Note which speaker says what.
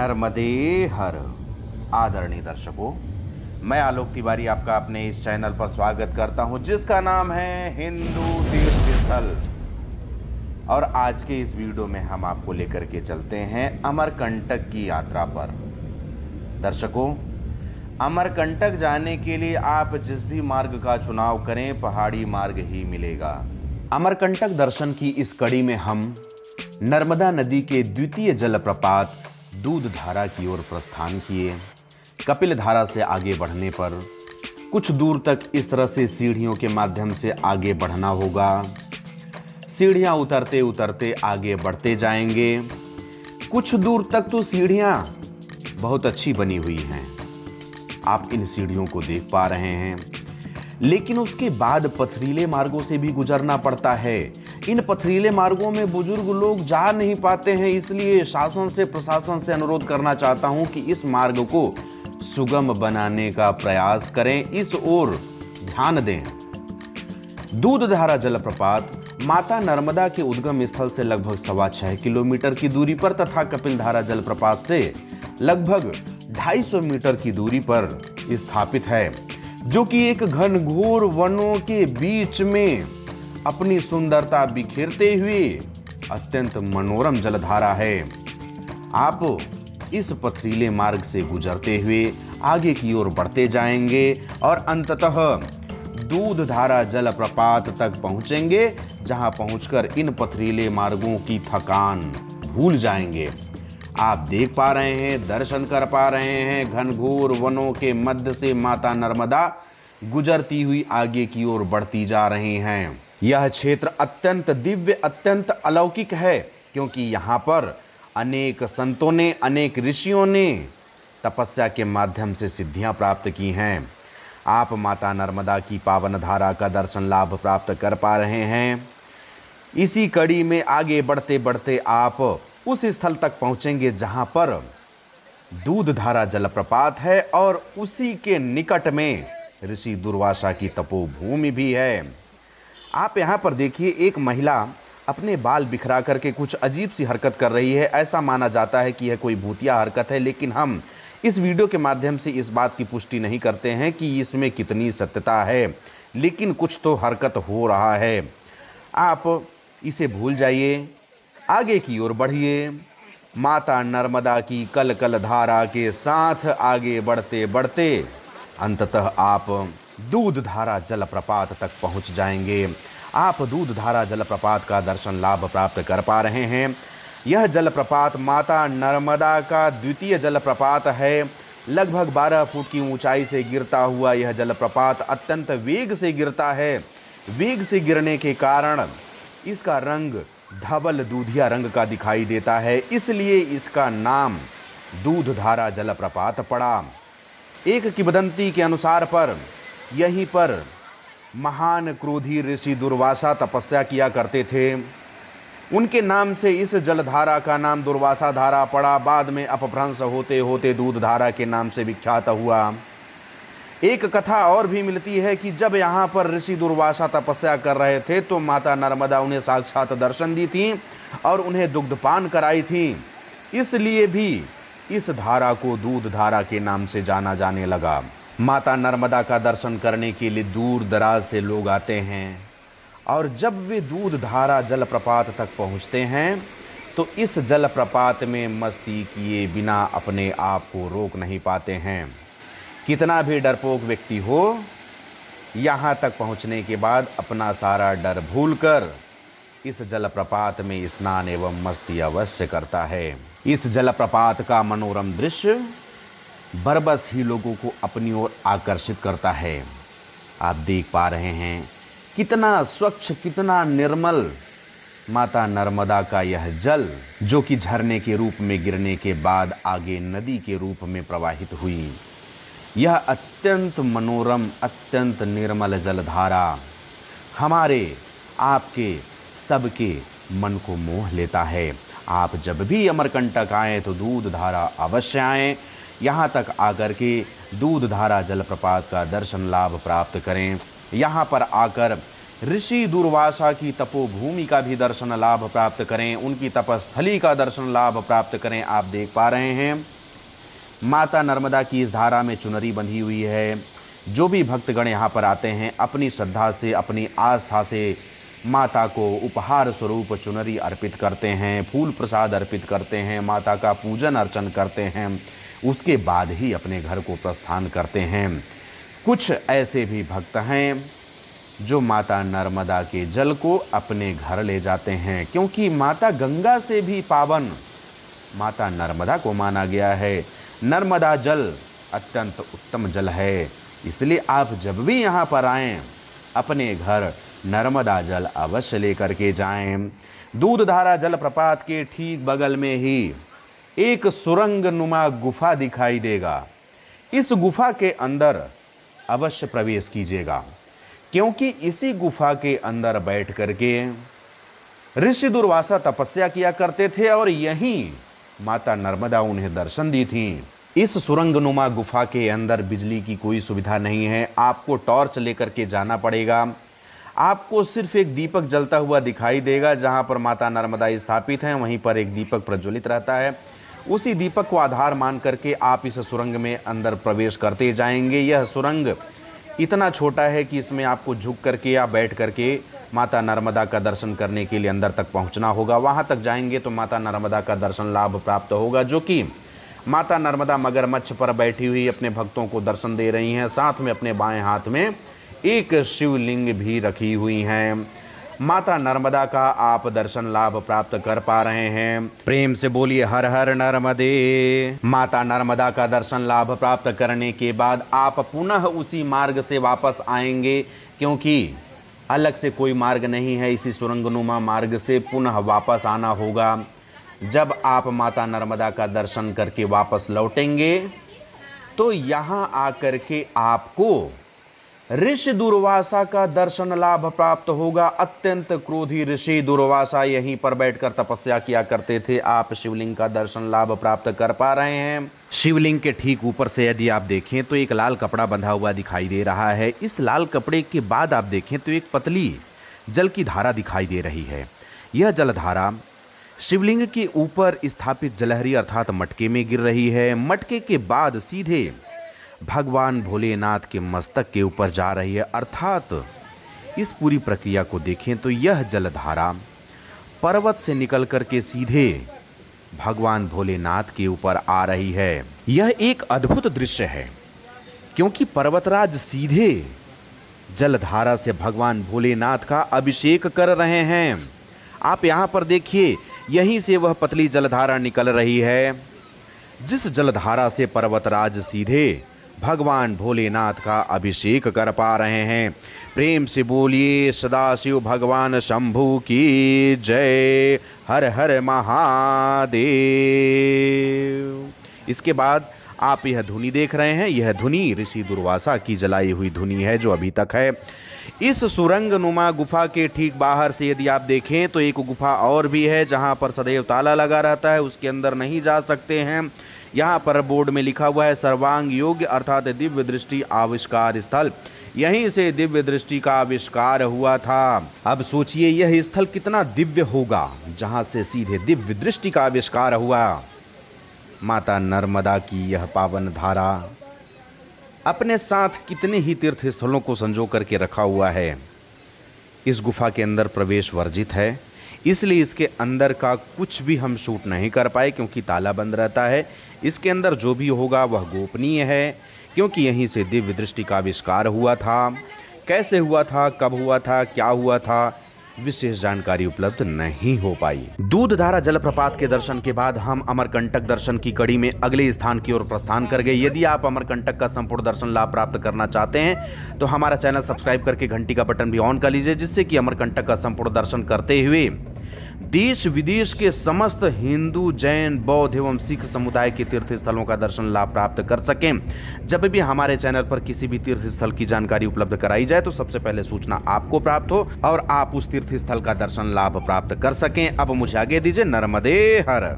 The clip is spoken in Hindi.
Speaker 1: नर्मदे हर। आदरणीय दर्शकों, मैं आलोक तिवारी आपका अपने इस चैनल पर स्वागत करता हूं जिसका नाम है हिंदू तीर्थ स्थल। और आज के इस वीडियो में हम आपको लेकर के चलते हैं अमरकंटक की यात्रा पर। दर्शकों, अमरकंटक जाने के लिए आप जिस भी मार्ग का चुनाव करें, पहाड़ी मार्ग ही मिलेगा। अमरकंटक दर्शन की इस कड़ी में हम नर्मदा नदी के द्वितीय जलप्रपात दूधधारा की ओर प्रस्थान किए। कपिल धारा से आगे बढ़ने पर कुछ दूर तक इस तरह से सीढ़ियों के माध्यम से आगे बढ़ना होगा। सीढ़ियां उतरते उतरते आगे बढ़ते जाएंगे। कुछ दूर तक तो सीढ़ियां बहुत अच्छी बनी हुई हैं, आप इन सीढ़ियों को देख पा रहे हैं, लेकिन उसके बाद पथरीले मार्गों से भी गुजरना पड़ता है। इन पथरीले मार्गों में बुजुर्ग लोग जा नहीं पाते हैं, इसलिए शासन से, प्रशासन से अनुरोध करना चाहता हूं कि इस मार्ग को सुगम बनाने का प्रयास करें, इस ओर ध्यान दें। दूधधारा जलप्रपात माता नर्मदा के उद्गम स्थल से लगभग 6.25 किलोमीटर की दूरी पर तथा कपिलधारा जलप्रपात से लगभग 250 मीटर की दूरी पर स्थापित है, जो कि एक घनघोर वनों के बीच में अपनी सुंदरता बिखेरते हुए अत्यंत मनोरम जलधारा है। आप इस पथरीले मार्ग से गुजरते हुए आगे की ओर बढ़ते जाएंगे और अंततः दूधधारा जलप्रपात तक पहुंचेंगे, जहां पहुंचकर इन पथरीले मार्गों की थकान भूल जाएंगे। आप देख पा रहे हैं, दर्शन कर पा रहे हैं, घनघोर वनों के मध्य से माता नर्मदा गुजरती हुई आगे की ओर बढ़ती जा रही हैं। यह क्षेत्र अत्यंत दिव्य, अत्यंत अलौकिक है, क्योंकि यहाँ पर अनेक संतों ने, अनेक ऋषियों ने तपस्या के माध्यम से सिद्धियां प्राप्त की हैं। आप माता नर्मदा की पावन धारा का दर्शन लाभ प्राप्त कर पा रहे हैं। इसी कड़ी में आगे बढ़ते बढ़ते आप उस स्थल तक पहुंचेंगे जहां पर दूधधारा जलप्रपात है और उसी के निकट में ऋषि दुर्वासा की तपोभूमि भी है। आप यहाँ पर देखिए, एक महिला अपने बाल बिखरा करके कुछ अजीब सी हरकत कर रही है। ऐसा माना जाता है कि यह कोई भूतिया हरकत है, लेकिन हम इस वीडियो के माध्यम से इस बात की पुष्टि नहीं करते हैं कि इसमें कितनी सत्यता है, लेकिन कुछ तो हरकत हो रहा है। आप इसे भूल जाइए, आगे की ओर बढ़िए। माता नर्मदा की कल कल धारा के साथ आगे बढ़ते बढ़ते अंततः आप दूधधारा जलप्रपात तक पहुंच जाएंगे। आप दूधधारा जलप्रपात का दर्शन लाभ प्राप्त कर पा रहे हैं। यह जलप्रपात माता नर्मदा का द्वितीय जलप्रपात है। लगभग 12 फुट की ऊंचाई से गिरता हुआ यह जलप्रपात अत्यंत वेग से गिरता है। वेग से गिरने के कारण इसका रंग धवल दूधिया रंग का दिखाई देता है, इसलिए इसका नाम दूधधारा जलप्रपात पड़ा। एक किंवदंती के अनुसार पर यहीं पर महान क्रोधी ऋषि दुर्वासा तपस्या किया करते थे। उनके नाम से इस जलधारा का नाम दुर्वासा धारा पड़ा। बाद में अपभ्रंश होते होते दूधधारा के नाम से विख्यात हुआ। एक कथा और भी मिलती है कि जब यहाँ पर ऋषि दुर्वासा तपस्या कर रहे थे तो माता नर्मदा उन्हें साक्षात दर्शन दी थी और उन्हें दुग्धपान कराई थी, इसलिए भी इस धारा को दूधधारा के नाम से जाना जाने लगा। माता नर्मदा का दर्शन करने के लिए दूर दराज से लोग आते हैं और जब वे दूधधारा जलप्रपात तक पहुंचते हैं तो इस जलप्रपात में मस्ती किए बिना अपने आप को रोक नहीं पाते हैं। कितना भी डरपोक व्यक्ति हो, यहाँ तक पहुँचने के बाद अपना सारा डर भूलकर इस जलप्रपात में स्नान एवं मस्ती अवश्य करता है। इस जलप्रपात का मनोरम दृश्य बरबस ही लोगों को अपनी ओर आकर्षित करता है। आप देख पा रहे हैं कितना स्वच्छ, कितना निर्मल माता नर्मदा का यह जल, जो कि झरने के रूप में गिरने के बाद आगे नदी के रूप में प्रवाहित हुई। यह अत्यंत मनोरम, अत्यंत निर्मल जलधारा हमारे, आपके, सबके मन को मोह लेता है। आप जब भी अमरकंटक आएँ तो दूधधारा अवश्य आएँ। यहाँ तक आकर के दूधधारा जलप्रपात का दर्शन लाभ प्राप्त करें। यहाँ पर आकर ऋषि दुर्वासा की तपोभूमि का भी दर्शन लाभ प्राप्त करें, उनकी तपस्थली का दर्शन लाभ प्राप्त करें। आप देख पा रहे हैं माता नर्मदा की इस धारा में चुनरी बंधी हुई है। जो भी भक्तगण यहाँ पर आते हैं अपनी श्रद्धा से, अपनी आस्था से माता को उपहार स्वरूप चुनरी अर्पित करते हैं, फूल प्रसाद अर्पित करते हैं, माता का पूजन अर्चन करते हैं, उसके बाद ही अपने घर को प्रस्थान करते हैं। कुछ ऐसे भी भक्त हैं जो माता नर्मदा के जल को अपने घर ले जाते हैं, क्योंकि माता गंगा से भी पावन माता नर्मदा को माना गया है। नर्मदा जल अत्यंत उत्तम जल है, इसलिए आप जब भी यहाँ पर आएँ अपने घर नर्मदा जल अवश्य लेकर के जाएं। दूधधारा जलप्रपात के ठीक बगल में ही एक सुरंग नुमा गुफा दिखाई देगा। इस गुफा के अंदर अवश्य प्रवेश कीजिएगा, क्योंकि इसी गुफा के अंदर बैठ करके ऋषि दुर्वासा तपस्या किया करते थे और यहीं माता नर्मदा उन्हें दर्शन दी थी। इस सुरंगनुमा गुफा के अंदर बिजली की कोई सुविधा नहीं है, आपको टॉर्च लेकर के जाना पड़ेगा। आपको सिर्फ एक दीपक जलता हुआ दिखाई देगा, जहां पर माता नर्मदा स्थापित हैं वहीं पर एक दीपक प्रज्वलित रहता है। उसी दीपक को आधार मान करके आप इस सुरंग में अंदर प्रवेश करते जाएंगे। यह सुरंग इतना छोटा है कि इसमें आपको झुक करके या बैठ करके माता नर्मदा का दर्शन करने के लिए अंदर तक पहुंचना होगा। वहां तक जाएंगे तो माता नर्मदा का दर्शन लाभ प्राप्त होगा, जो कि माता नर्मदा मगरमच्छ पर बैठी हुई अपने भक्तों को दर्शन दे रही हैं। साथ में अपने बाएं हाथ में एक शिवलिंग भी रखी हुई हैं। माता नर्मदा का आप दर्शन लाभ प्राप्त कर पा रहे हैं। प्रेम से बोलिए हर हर नर्मदे। माता नर्मदा का दर्शन लाभ प्राप्त करने के बाद आप पुनः उसी मार्ग से वापस आएंगे, क्योंकि अलग से कोई मार्ग नहीं है। इसी सुरंगनुमा मार्ग से पुनः वापस आना होगा। जब आप माता नर्मदा का दर्शन करके वापस लौटेंगे तो यहाँ आकर के आपको ऋषि दुर्वासा का दर्शन लाभ प्राप्त होगा। अत्यंत क्रोधी ऋषि दुर्वासा यहीं पर बैठकर तपस्या किया करते थे। आप शिवलिंग का दर्शन लाभ प्राप्त कर पा रहे हैं। शिवलिंग के ठीक ऊपर से यदि आप देखें तो एक लाल कपड़ा बंधा हुआ दिखाई दे रहा है। इस लाल कपड़े के बाद आप देखें तो एक पतली जल की धारा दिखाई दे रही है। यह जलधारा शिवलिंग के ऊपर स्थापित जलहरी अर्थात मटके में गिर रही है। मटके के बाद सीधे भगवान भोलेनाथ के मस्तक के ऊपर जा रही है। अर्थात इस पूरी प्रक्रिया को देखें तो यह जलधारा पर्वत से निकल कर के सीधे भगवान भोलेनाथ के ऊपर आ रही है। यह एक अद्भुत दृश्य है, क्योंकि पर्वतराज सीधे जलधारा से भगवान भोलेनाथ का अभिषेक कर रहे हैं। आप यहाँ पर देखिए, यहीं से वह पतली जलधारा निकल रही है, जिस जलधारा से पर्वतराज सीधे भगवान भोलेनाथ का अभिषेक कर पा रहे हैं। प्रेम से बोलिए सदाशिव भगवान शंभू की जय। हर हर महादेव। इसके बाद आप यह धुनी देख रहे हैं, यह धुनी ऋषि दुर्वासा की जलाई हुई धुनी है जो अभी तक है। इस सुरंग नुमा गुफा के ठीक बाहर से यदि आप देखें तो एक गुफा और भी है, जहां पर सदैव ताला लगा रहता है, उसके अंदर नहीं जा सकते हैं। यहाँ पर बोर्ड में लिखा हुआ है सर्वांग योग्य अर्थात दिव्य दृष्टि आविष्कार स्थल। यहीं से दिव्य दृष्टि का आविष्कार हुआ था। अब सोचिए यह स्थल कितना दिव्य होगा, जहां से सीधे दिव्य दृष्टि का आविष्कार हुआ। माता नर्मदा की यह पावन धारा अपने साथ कितने ही तीर्थ स्थलों को संजो करके रखा हुआ है। इस गुफा के अंदर प्रवेश वर्जित है, इसलिए इसके अंदर का कुछ भी हम शूट नहीं कर पाए, क्योंकि ताला बंद रहता है। इसके अंदर जो भी होगा वह गोपनीय है, क्योंकि यहीं से दिव्य दृष्टि का आविष्कार हुआ था। कैसे हुआ था, कब हुआ था, क्या हुआ था, विशेष जानकारी उपलब्ध नहीं हो पाई। दूधधारा जलप्रपात के दर्शन के बाद हम अमरकंटक दर्शन की कड़ी में अगले स्थान की ओर प्रस्थान कर गए। यदि आप अमरकंटक का संपूर्ण दर्शन लाभ प्राप्त करना चाहते हैं तो हमारा चैनल सब्सक्राइब करके घंटी का बटन भी ऑन कर लीजिए, जिससे कि अमरकंटक का संपूर्ण दर्शन करते हुए देश विदेश के समस्त हिंदू, जैन, बौद्ध एवं सिख समुदाय के तीर्थ स्थलों का दर्शन लाभ प्राप्त कर सकें। जब भी हमारे चैनल पर किसी भी तीर्थ स्थल की जानकारी उपलब्ध कराई जाए तो सबसे पहले सूचना आपको प्राप्त हो और आप उस तीर्थ स्थल का दर्शन लाभ प्राप्त कर सकें। अब मुझे आगे दीजिए। नर्मदे हर।